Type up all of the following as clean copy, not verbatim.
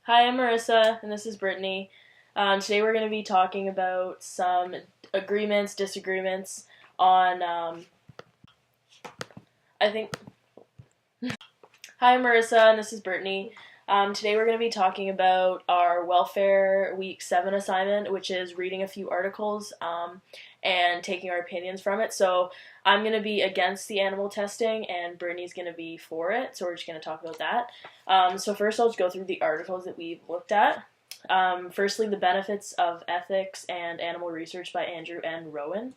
Hi, I'm Marissa, and this is Brittany. Today we're going to be talking about some agreements, disagreements on, I think. Hi, I'm Marissa, and this is Brittany. Today we're going to be talking about our Welfare Week 7 assignment, which is reading a few articles and taking our opinions from it. So I'm going to be against the animal testing, and Brittany's going to be for it, so we're just going to talk about that. So first I'll just go through the articles that we've looked at. Firstly, The Benefits of Ethics and Animal Research by Andrew N. Rowan.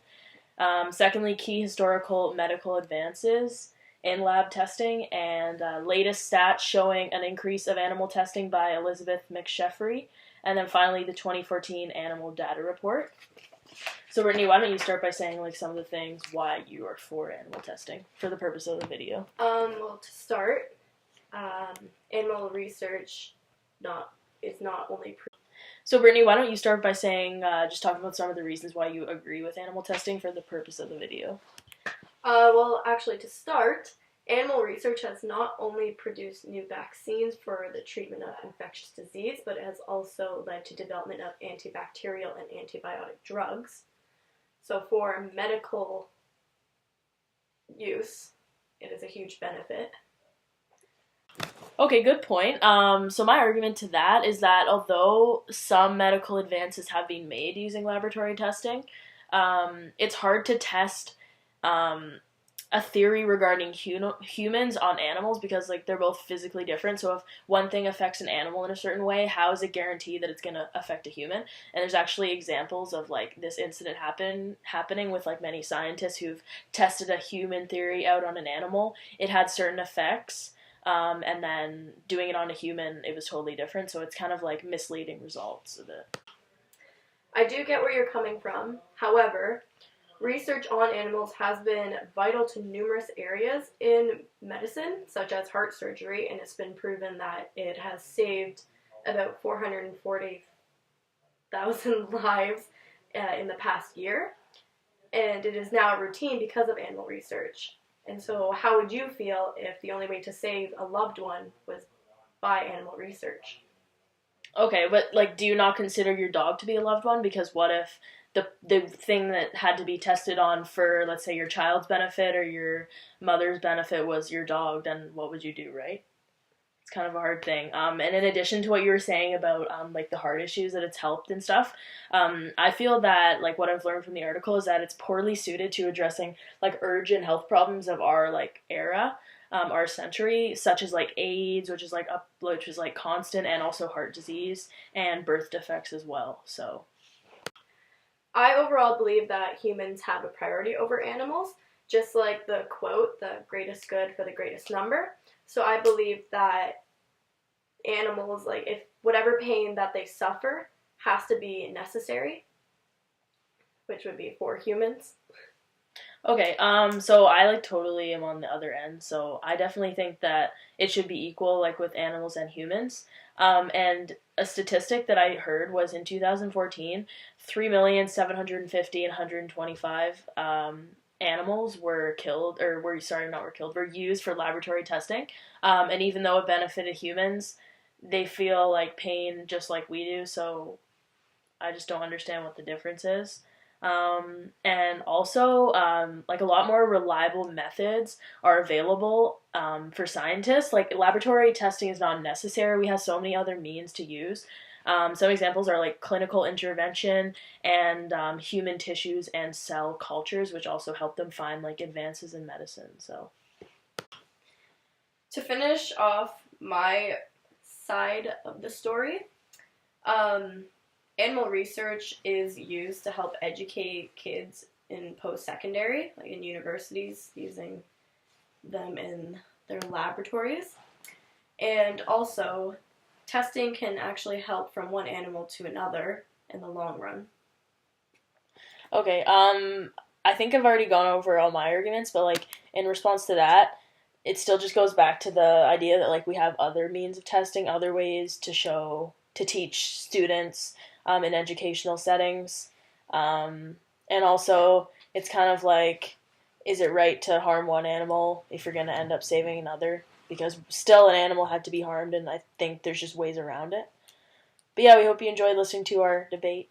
Secondly, Key Historical Medical Advances in Lab Testing, and latest stats showing an increase of animal testing by Elizabeth McSheffrey. And then finally, the 2014 Animal Data Report. So Brittany, why don't you start by saying some of the things why you are for animal testing for the purpose of the video? Well, to start, animal research is not only. So Brittany, why don't you start by saying, just talking about some of the reasons why you agree with animal testing for the purpose of the video. Well, actually, to start, animal research has not only produced new vaccines for the treatment of infectious disease, but it has also led to development of antibacterial and antibiotic drugs. So for medical use, it is a huge benefit. Okay, good point. So my argument to that is that although some medical advances have been made using laboratory testing, it's hard to test a theory regarding humans on animals because they're both physically different. So if one thing affects an animal in a certain way, how is it guaranteed that it's going to affect a human? And there's actually examples of this incident happening with many scientists who've tested a human theory out on an animal. It had certain effects. And then doing it on a human, it was totally different. So it's kind of misleading results of it. I do get where you're coming from. However, research on animals has been vital to numerous areas in medicine, such as heart surgery, and it's been proven that it has saved about 440,000 lives in the past year. And it is now a routine because of animal research. And so how would you feel if the only way to save a loved one was by animal research? Okay, but do you not consider your dog to be a loved one? Because what if the thing that had to be tested on for, let's say, your child's benefit or your mother's benefit was your dog, then what would you do, right? It's kind of a hard thing. And in addition to what you were saying about the heart issues that it's helped and stuff, I feel that what I've learned from the article is that it's poorly suited to addressing urgent health problems of our era, our century, such as AIDS, which is constant, and also heart disease and birth defects as well. So I overall believe that humans have a priority over animals, just like the quote, the greatest good for the greatest number. So I believe that animals, if whatever pain that they suffer has to be necessary, which would be for humans. Okay, so I totally am on the other end. So I definitely think that it should be equal, with animals and humans. And a statistic that I heard was in 2014, 3,750,000 and 125 animals were killed, or were used for laboratory testing. And even though it benefited humans, they feel pain just like we do. So I just don't understand what the difference is. And also, a lot more reliable methods are available for scientists. Laboratory testing is not necessary. We have so many other means to use. Some examples are clinical intervention and human tissues and cell cultures, which also help them find advances in medicine. So, to finish off my side of the story, animal research is used to help educate kids in post-secondary, in universities, using them in their laboratories. And also, testing can actually help from one animal to another in the long run. Okay, I think I've already gone over all my arguments, but in response to that, it still just goes back to the idea that we have other means of testing, other ways to teach students in educational settings. And also, it's kind of is it right to harm one animal if you're going to end up saving another? Because still an animal had to be harmed, and I think there's just ways around it. But yeah, we hope you enjoyed listening to our debate.